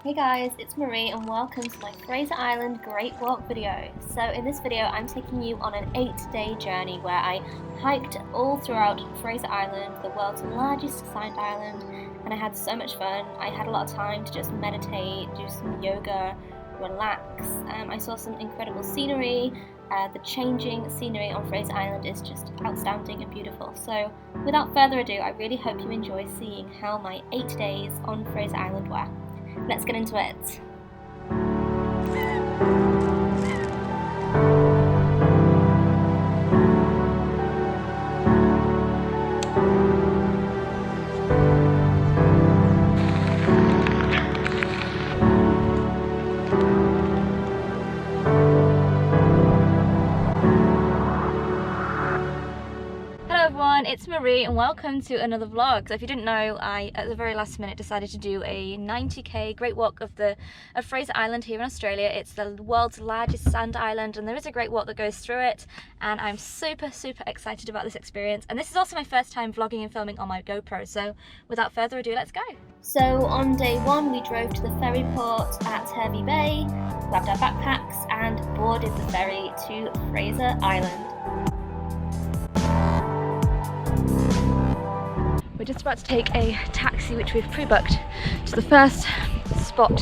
Hey guys, it's Marie and welcome to my Fraser Island Great Walk video. So in this video I'm taking you on an 8-day journey where I hiked all throughout Fraser Island, the world's largest sand island, and I had so much fun. I had a lot of time to just meditate, do some yoga, relax. I saw some incredible scenery. The changing scenery on Fraser Island is just outstanding and beautiful. So without further ado, I really hope you enjoy seeing how my 8 days on Fraser Island were. Let's get into it. It's Marie and welcome to another vlog. So if you didn't know, I at the very last minute decided to do a 90k great walk of Fraser Island here in Australia. It's the world's largest sand island and there is a great walk that goes through it, and I'm super excited about this experience. And this is also my first time vlogging and filming on my GoPro, so without further ado, let's go. So on day one we drove to the ferry port at Hervey Bay, grabbed our backpacks and boarded the ferry to Fraser Island. We're just about to take a taxi, which we've pre-booked, to the first spot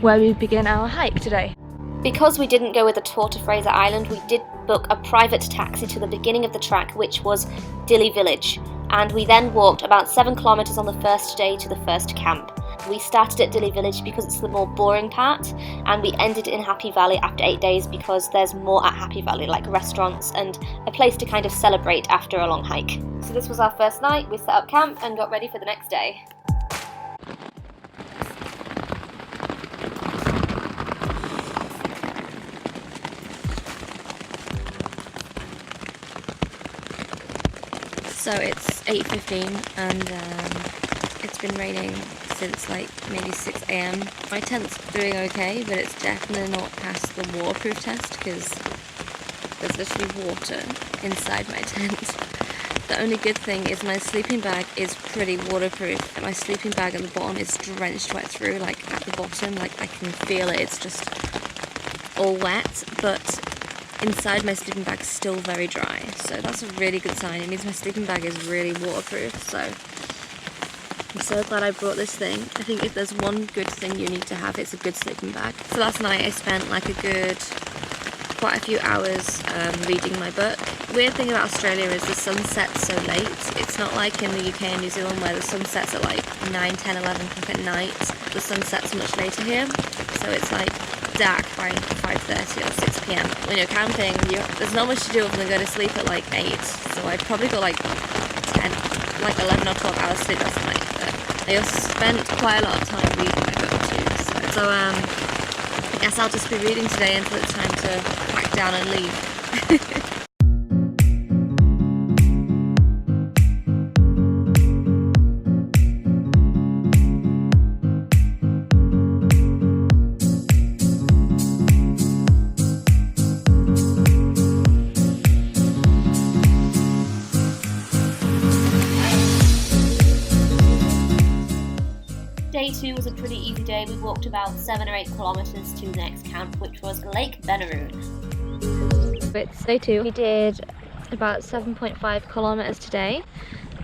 where we begin our hike today. Because we didn't go with a tour to Fraser Island, we did book a private taxi to the beginning of the track, which was Dili Village, and we then walked about 7 kilometers on the first day to the first camp. We started at Dili Village because it's the more boring part, and we ended in Happy Valley after 8 days because there's more at Happy Valley, like restaurants and a place to kind of celebrate after a long hike. So this was our first night. We set up camp and got ready for the next day. So it's 8:15 and it's been raining since like maybe 6 AM. My tent's doing okay, but it's definitely not past the waterproof test because there's literally water inside my tent. The only good thing is my sleeping bag is pretty waterproof. My sleeping bag at the bottom is drenched right through, like at the bottom, like I can feel it, it's just all wet, but inside my sleeping bag is still very dry, so that's a really good sign. It means my sleeping bag is really waterproof, so I'm so glad I brought this thing. I think if there's one good thing you need to have, it's a good sleeping bag. So last night I spent like quite a few hours reading my book. Weird thing about Australia is the sun sets so late. It's not like in the UK and New Zealand where the sun sets at like 9, 10, 11 o'clock at night. The sun sets much later here, so it's like dark by 5:30 or 6 PM. When you're camping, there's not much to do other than go to sleep at like 8, so I probably got like 11 or 12 hours sleep last night. But I also spent quite a lot of time reading my book too, so I guess I'll just be reading today until it's time to pack down and leave. Day 2 was a pretty easy day. We walked about 7 or 8 kilometers to the next camp, which was Lake Benaroon. It's day 2. We did about 7.5 kilometers today,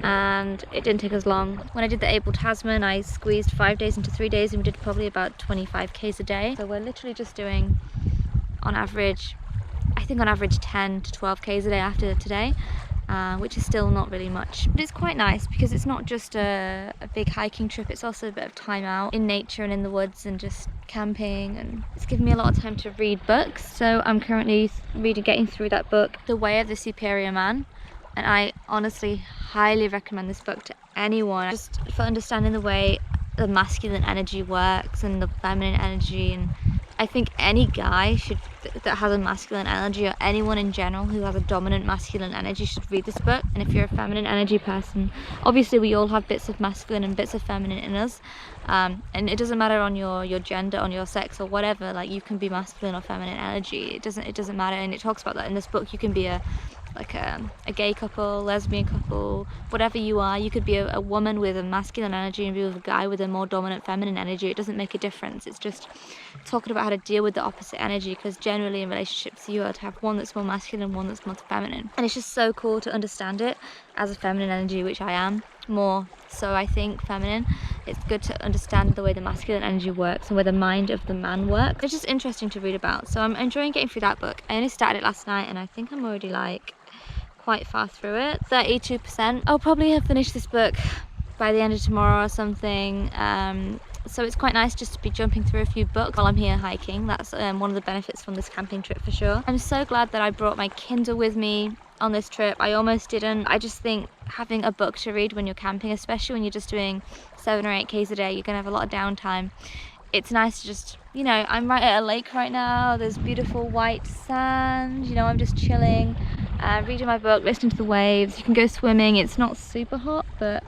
and it didn't take us long. When I did the Abel Tasman, I squeezed 5 days into 3 days, and we did probably about 25 k's a day. So we're literally just doing, on average, I think on average 10 to 12 k's a day after today. Which is still not really much, but it's quite nice because it's not just a big hiking trip, it's also a bit of time out in nature and in the woods and just camping, and it's given me a lot of time to read books. So I'm currently getting through that book, The Way of the Superior Man, and I honestly highly recommend this book to anyone, just for understanding the way the masculine energy works and the feminine energy. And I think any guy that has a masculine energy, or anyone in general who has a dominant masculine energy, should read this book. And if you're a feminine energy person, obviously we all have bits of masculine and bits of feminine in us, and it doesn't matter on your gender, on your sex or whatever, like you can be masculine or feminine energy, it doesn't matter. And it talks about that in this book. You can be a like a gay couple, lesbian couple, whatever you are. You could be a woman with a masculine energy and be with a guy with a more dominant feminine energy. It doesn't make a difference. It's just talking about how to deal with the opposite energy, because generally in relationships you are to have one that's more masculine and one that's more feminine. And it's just so cool to understand it as a feminine energy, which I am more so, I think, feminine. It's good to understand the way the masculine energy works and where the mind of the man works. It's just interesting to read about, so I'm enjoying getting through that book. I only started it last night and I think I'm already like quite far through it, 32%. I'll probably have finished this book by the end of tomorrow or something. So it's quite nice just to be jumping through a few books while I'm here hiking. That's one of the benefits from this camping trip for sure. I'm so glad that I brought my Kindle with me on this trip. I almost didn't. I just think having a book to read when you're camping, especially when you're just doing 7 or 8 Ks a day, you're gonna have a lot of downtime. It's nice to just, you know, I'm right at a lake right now. There's beautiful white sand, you know, I'm just chilling, reading my book, listening to the waves. You can go swimming. It's not super hot, but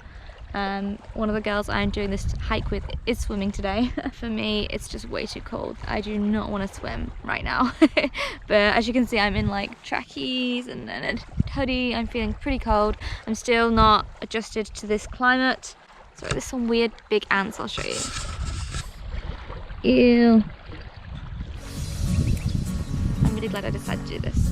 one of the girls I'm doing this hike with is swimming today. For me, it's just way too cold. I do not want to swim right now. But as you can see, I'm in like trackies and a hoodie. I'm feeling pretty cold. I'm still not adjusted to this climate. Sorry, there's some weird big ants. I'll show you. Ew. I'm really glad I decided to do this.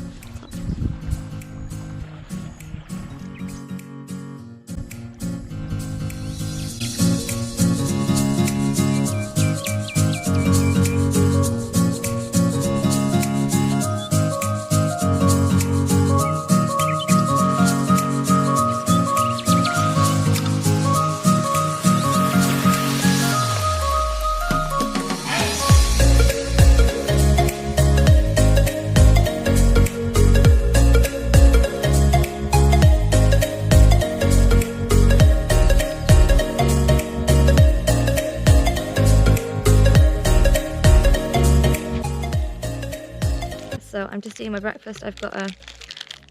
So I'm just eating my breakfast. I've got a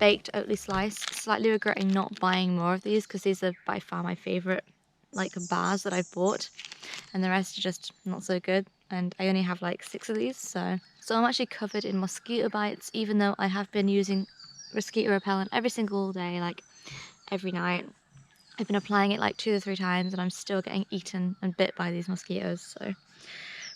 baked Oatly slice. Slightly regretting not buying more of these because these are by far my favourite like bars that I've bought, and the rest are just not so good, and I only have like 6 of these. So I'm actually covered in mosquito bites, even though I have been using mosquito repellent every single day, like every night. I've been applying it like 2 or 3 times and I'm still getting eaten and bit by these mosquitoes. So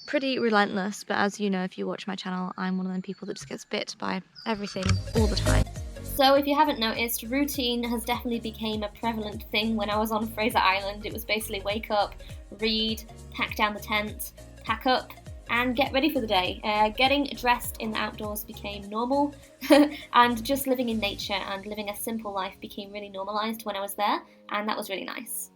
pretty relentless, but as you know, if you watch my channel, I'm one of them people that just gets bit by everything all the time. So if you haven't noticed, routine has definitely become a prevalent thing when I was on Fraser Island. It was basically wake up, read, pack down the tent, pack up, and get ready for the day. Getting dressed in the outdoors became normal, and just living in nature and living a simple life became really normalised when I was there, and that was really nice.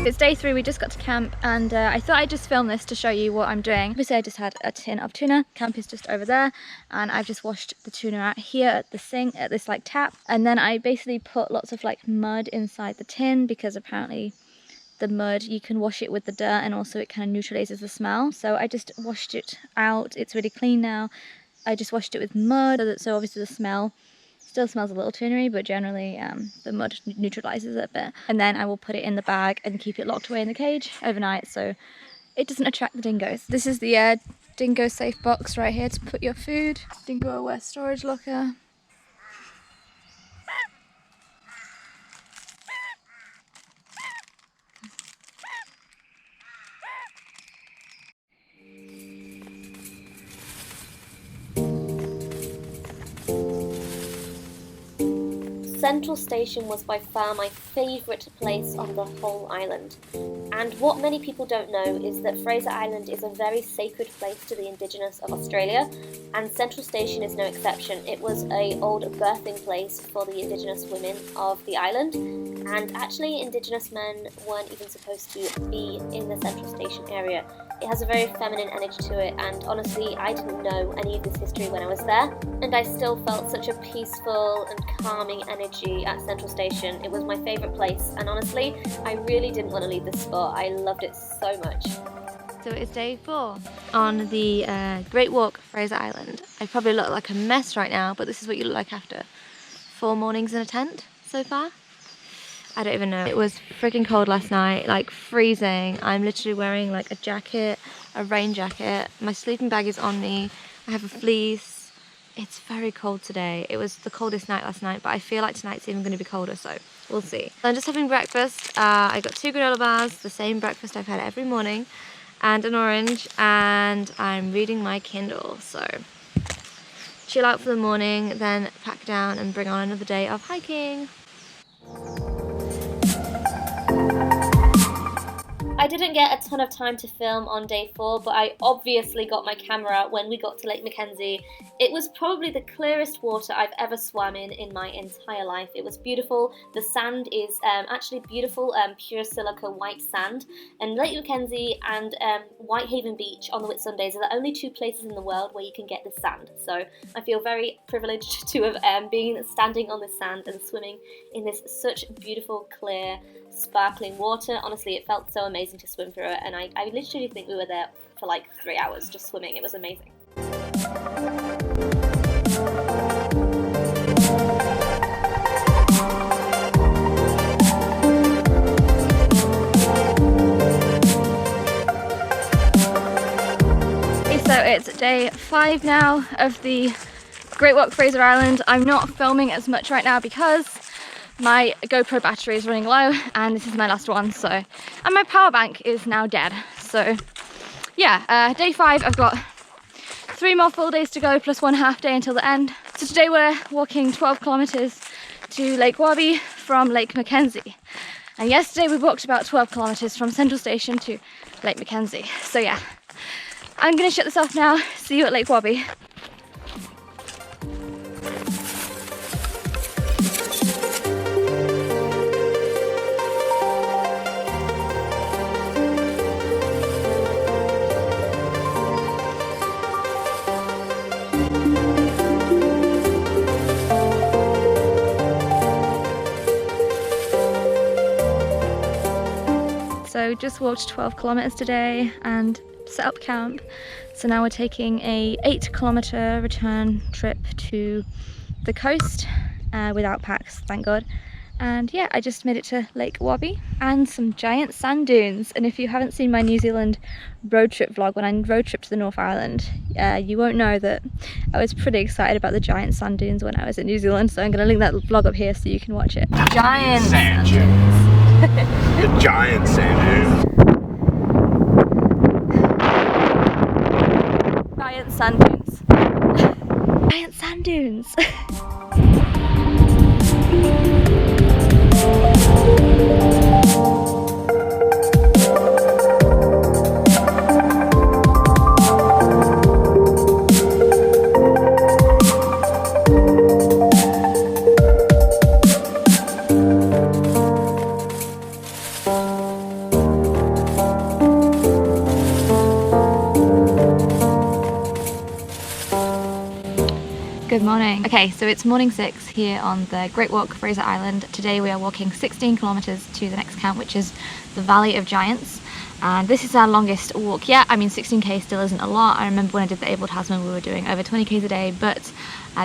It's day 3, we just got to camp, and I thought I'd just film this to show you what I'm doing. Obviously I just had a tin of tuna. Camp is just over there, and I've just washed the tuna out here at the sink, at this like tap, and then I basically put lots of like mud inside the tin, because apparently the mud, you can wash it with the dirt and also it kind of neutralizes the smell. So I just washed it out. It's really clean now. I just washed it with mud, so obviously the smell still smells a little tunery, but generally the mud neutralizes it a bit. And then I will put it in the bag and keep it locked away in the cage overnight so it doesn't attract the dingoes. This is the dingo safe box right here to put your food. Dingo aware storage locker. Central Station was by far my favourite place on the whole island. And what many people don't know is that Fraser Island is a very sacred place to the Indigenous of Australia, and Central Station is no exception. It was an old birthing place for the Indigenous women of the island, and actually Indigenous men weren't even supposed to be in the Central Station area. It has a very feminine energy to it, and honestly I didn't know any of this history when I was there, and I still felt such a peaceful and calming energy at Central Station. It was my favourite place, and honestly I really didn't want to leave this spot. I loved it so much. So it's day 4 on the Great Walk, Fraser Island. I probably look like a mess right now, but this is what you look like after 4 mornings in a tent so far. I don't even know. It was freaking cold last night, like freezing. I'm literally wearing like a jacket, a rain jacket. My sleeping bag is on me. I have a fleece. It's very cold today. It was the coldest night last night, but I feel like tonight's even going to be colder, so we'll see. So I'm just having breakfast. I got 2 granola bars, the same breakfast I've had every morning, and an orange, and I'm reading my Kindle. So chill out for the morning, then pack down and bring on another day of hiking. I didn't get a ton of time to film on day 4, but I obviously got my camera out when we got to Lake Mackenzie. It was probably the clearest water I've ever swam in my entire life. It was beautiful. The sand is actually beautiful, pure silica white sand. And Lake Mackenzie and Whitehaven Beach on the Whitsundays are the only 2 places in the world where you can get this sand. So I feel very privileged to have been standing on this sand and swimming in this such beautiful, clear, sparkling water. Honestly, it felt so amazing to swim through it, and I literally think we were there for like 3 hours just swimming. It was amazing. Okay, so it's day 5 now of the Great Walk Fraser Island. I'm not filming as much right now because my GoPro battery is running low and this is my last one, so, and my power bank is now dead. So yeah, day 5, I've got 3 more full days to go plus 1 half day until the end. So today we're walking 12 kilometers to Lake Wabby from Lake Mackenzie, and yesterday we walked about 12 kilometers from Central Station to Lake Mackenzie. So yeah, I'm gonna shut this off now. See you at Lake Wabby. So just walked 12 kilometers today and set up camp. So now we're taking a 8-kilometer return trip to the coast without packs, thank God. And yeah, I just made it to Lake Wabby and some giant sand dunes. And if you haven't seen my New Zealand road trip vlog when I road tripped to the North Island, you won't know that I was pretty excited about the giant sand dunes when I was in New Zealand. So I'm going to link that vlog up here so you can watch it. Giant sand dunes. The giant sand dunes. Giant sand dunes. Giant sand dunes. Good morning. Okay, so it's morning 6 here on the Great Walk Fraser Island. Today we are walking 16 kilometers to the next camp, which is the Valley of Giants. And this is our longest walk yet. I mean, 16k still isn't a lot. I remember when I did the Able Tasman, we were doing over 20k's a day, but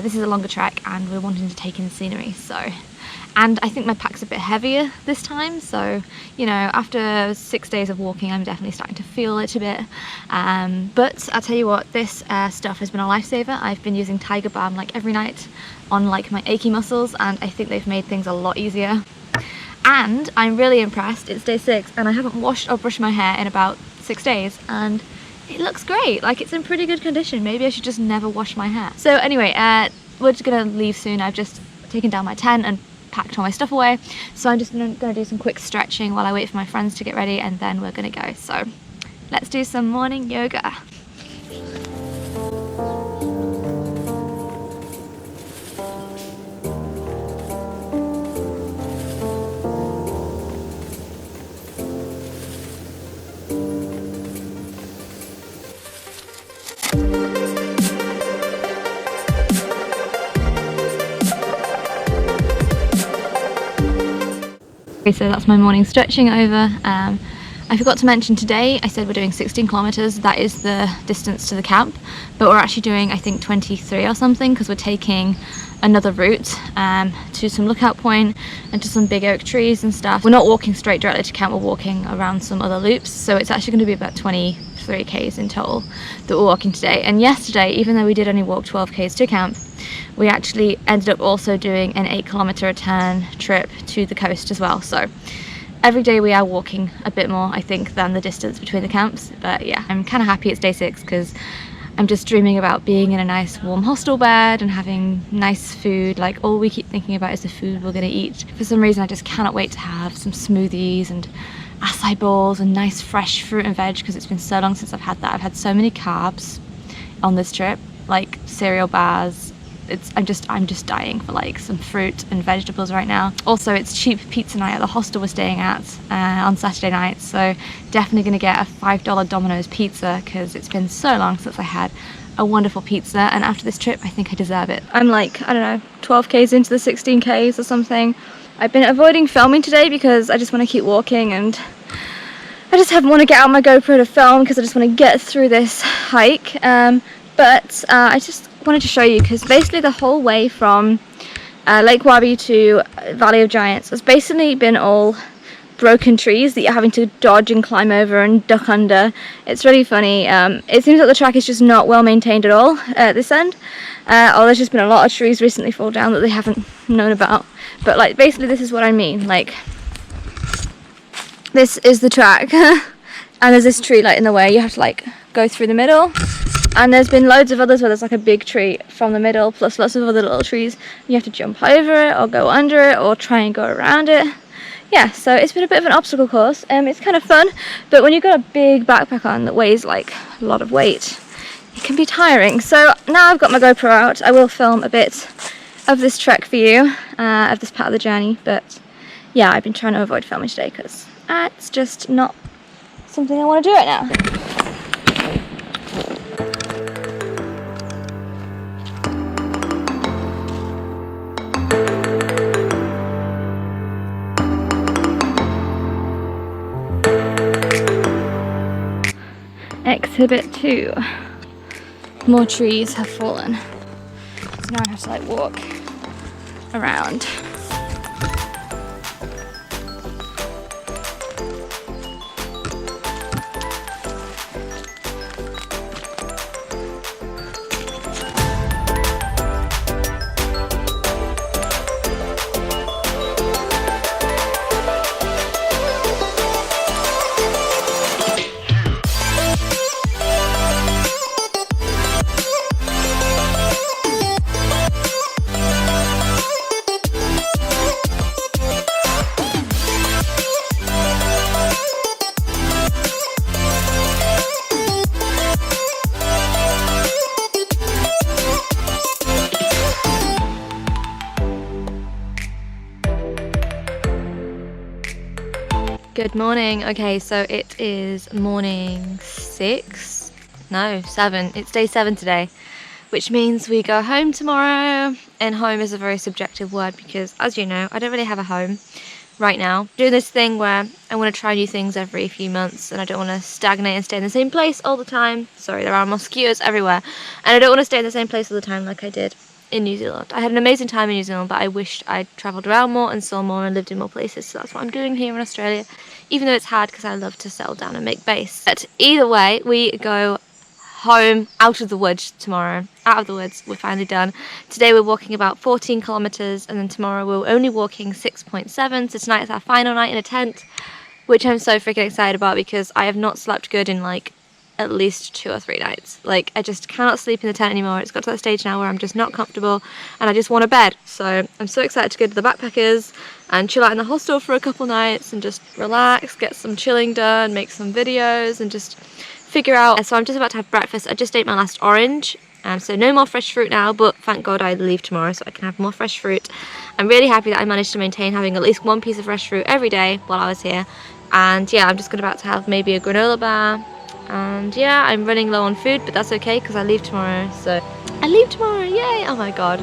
this is a longer trek and we're wanting to take in the scenery. So, and I think my pack's a bit heavier this time, so you know, after 6 days of walking I'm definitely starting to feel it a bit, but I'll tell you what, this stuff has been a lifesaver. I've been using Tiger Balm like every night on like my achy muscles, and I think they've made things a lot easier. And I'm really impressed, it's day 6 and I haven't washed or brushed my hair in about 6 days and it looks great, like it's in pretty good condition. Maybe I should just never wash my hair. So anyway, we're just gonna leave soon. I've just taken down my tent and packed all my stuff away, so I'm just gonna do some quick stretching while I wait for my friends to get ready, and then we're gonna go. So let's do some morning yoga. Okay, so that's my morning stretching over. I forgot to mention today, I said we're doing 16 kilometers. That is the distance to the camp, but we're actually doing, I think, 23 or something, because we're taking another route to some lookout point and to some big oak trees and stuff. We're not walking straight directly to camp, we're walking around some other loops, so it's actually going to be about 23 k's in total that we're walking today. And yesterday, even though we did only walk 12 k's to camp, we actually ended up also doing an 8-kilometer return trip to the coast as well. So every day we are walking a bit more, I think, than the distance between the camps. But yeah, I'm kind of happy it's day 6 because I'm just dreaming about being in a nice warm hostel bed and having nice food. Like, all we keep thinking about is the food we're going to eat. For some reason, I just cannot wait to have some smoothies and acai bowls and nice fresh fruit and veg, because it's been so long since I've had that. I've had so many carbs on this trip, like cereal bars. I'm just dying for like some fruit and vegetables right now. Also, it's cheap pizza night at the hostel we're staying at on Saturday night, so definitely gonna get a $5 Domino's pizza because it's been so long since I had a wonderful pizza, and after this trip I think I deserve it. I'm like, I don't know, 12 k's into the 16 k's or something. I've been avoiding filming today because I just want to keep walking, and I just haven't want to get out my GoPro to film because I just want to get through this hike. But I just wanted to show you, because basically the whole way from Lake Wabby to Valley of Giants has basically been all broken trees that you're having to dodge and climb over and duck under. It's really funny. It seems like the track is just not well maintained at all at this end, or there's just been a lot of trees recently fall down that they haven't known about. But like, basically this is what I mean. Like, this is the track and there's this tree like in the way. You have to like go through the middle. And there's been loads of others where there's like a big tree from the middle, plus lots of other little trees. You have to jump over it, or go under it, or try and go around it. Yeah, so it's been a bit of an obstacle course. It's kind of fun, but when you've got a big backpack on that weighs like a lot of weight, it can be tiring. So now I've got my GoPro out, I will film a bit of this trek for you, of this part of the journey. But yeah, I've been trying to avoid filming today because it's just not something I want to do right now. Exhibit 2. More trees have fallen. So now I have to like walk around. Good morning. Okay, so it is morning 6, no 7, it's day 7 today, which means we go home tomorrow. And home is a very subjective word because, as you know, I don't really have a home right now. I'm doing this thing where I want to try new things every few months, and I don't want to stagnate and stay in the same place all the time. Sorry, there are mosquitoes everywhere, and I don't want to stay in the same place all the time like I did in New Zealand. I had an amazing time in New Zealand, but I wished I'd travelled around more and saw more and lived in more places, so that's what I'm doing here in Australia, even though it's hard because I love to settle down and make base. But either way, we go home out of the woods tomorrow. Out of the woods, we're finally done. Today we're walking about 14 kilometres, and then tomorrow we're only walking 6.7, so tonight's our final night in a tent, which I'm so freaking excited about because I have not slept good in like at least 2 or 3 nights. Like, I just cannot sleep in the tent anymore. It's got to that stage now where I'm just not comfortable and I just want a bed. So I'm so excited to go to the backpackers and chill out in the hostel for a couple nights and just relax, get some chilling done, make some videos and just figure out. So I'm just about to have breakfast. I just ate my last orange, so no more fresh fruit now, but thank God I leave tomorrow so I can have more fresh fruit. I'm really happy that I managed to maintain having at least 1 piece of fresh fruit every day while I was here. And yeah, I'm just about to have maybe a granola bar. And yeah, I'm running low on food, but that's okay because I leave tomorrow. So I leave tomorrow, yay! Oh my god.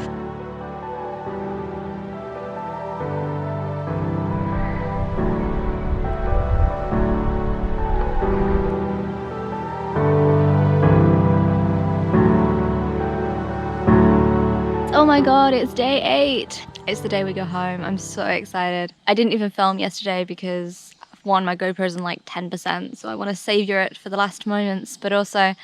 Oh my god, it's day 8. It's the day we go home. I'm so excited. I didn't even film yesterday because one, my GoPro's on like 10%, so I want to savor it for the last moments, but also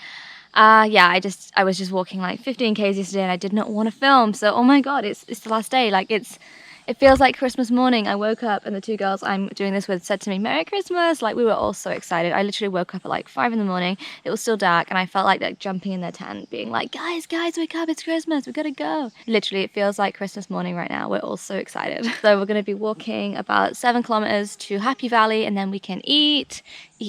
yeah, I was just walking like 15 k's yesterday and I did not want to film. So oh my god, it's the last day. Like it feels like Christmas morning. I woke up and the 2 girls I'm doing this with said to me, Merry Christmas. Like we were all so excited. I literally woke up at like 5 in the morning. It was still dark and I felt like jumping in their tent being like, guys, wake up, it's Christmas, we gotta go. Literally, it feels like Christmas morning right now. We're all so excited. So we're gonna be walking about 7 kilometers to Happy Valley and then we can eat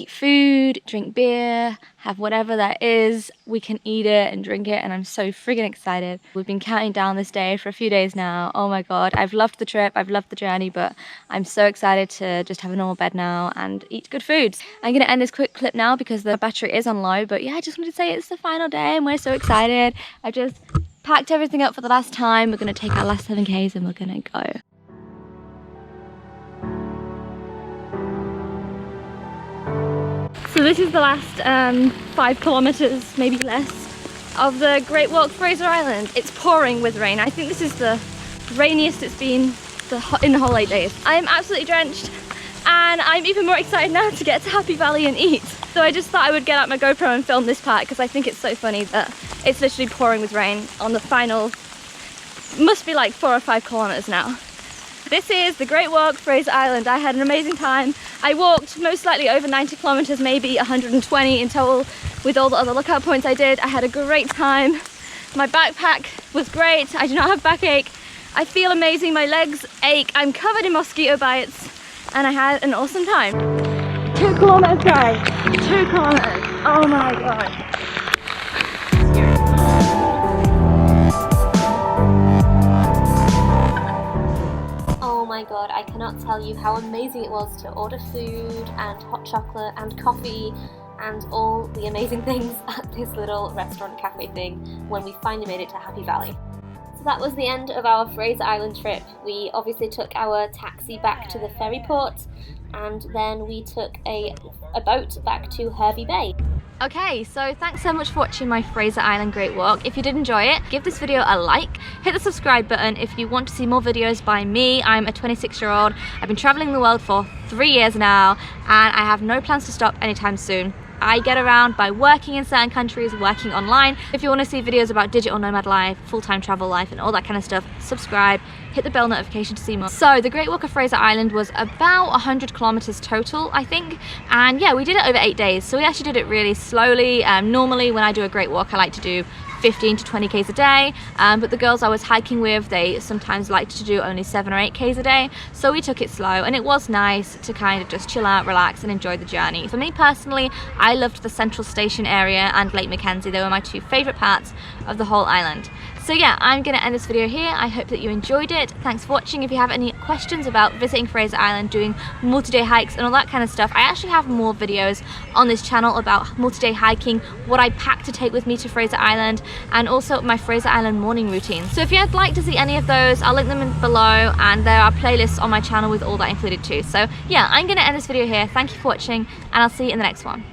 food, drink beer, have whatever that is. We can eat it and drink it and I'm so friggin' excited. We've been counting down this day for a few days now. Oh my god, I've loved the trip, I've loved the journey, but I'm so excited to just have a normal bed now and eat good foods. I'm gonna end this quick clip now because the battery is on low, but yeah, I just wanted to say it's the final day and we're so excited. I've just packed everything up for the last time. We're gonna take our last 7 k's and we're gonna go. So this is the last 5 kilometers, maybe less, of the Great Walk Fraser Island. It's pouring with rain. I think this is the rainiest it's been in the whole 8 days. I am absolutely drenched and I'm even more excited now to get to Happy Valley and eat. So I just thought I would get out my GoPro and film this part because I think it's so funny that it's literally pouring with rain on the final, must be like 4 or 5 kilometers now. This is the Great Walk Fraser Island. I had an amazing time. I walked most likely over 90 kilometers, maybe 120 in total with all the other lookout points I did. I had a great time. My backpack was great. I do not have backache. I feel amazing. My legs ache. I'm covered in mosquito bites and I had an awesome time. 2 kilometers, guys. 2 kilometers. Oh my god. Oh my god, I cannot tell you how amazing it was to order food and hot chocolate and coffee and all the amazing things at this little restaurant cafe thing when we finally made it to Happy Valley. So that was the end of our Fraser Island trip. We obviously took our taxi back to the ferry port and then we took a boat back to Hervey Bay. Okay, so thanks so much for watching my Fraser Island Great Walk. If you did enjoy it, give this video a like, hit the subscribe button if you want to see more videos by me. I'm a 26-year-old. I've been traveling the world for 3 years now and I have no plans to stop anytime soon. I get around by working in certain countries, working online. If you want to see videos about digital nomad life, full-time travel life and all that kind of stuff, subscribe, hit the bell notification to see more. So the Great Walk of Fraser Island was about 100 kilometers total, I think. And yeah, we did it over 8 days. So we actually did it really slowly. Normally when I do a Great Walk, I like to do 15 to 20 k's a day, but the girls I was hiking with, they sometimes liked to do only 7 or 8 k's a day, so we took it slow and it was nice to kind of just chill out, relax and enjoy the journey. For me personally, I loved the Central Station area and Lake Mackenzie. They were my 2 favourite parts of the whole island. So yeah, I'm going to end this video here. I hope that you enjoyed it. Thanks for watching. If you have any questions about visiting Fraser Island, doing multi-day hikes and all that kind of stuff, I actually have more videos on this channel about multi-day hiking, what I packed to take with me to Fraser Island, and also my Fraser Island morning routine. So if you'd like to see any of those, I'll link them below, and there are playlists on my channel with all that included too. So yeah, I'm going to end this video here. Thank you for watching and I'll see you in the next one.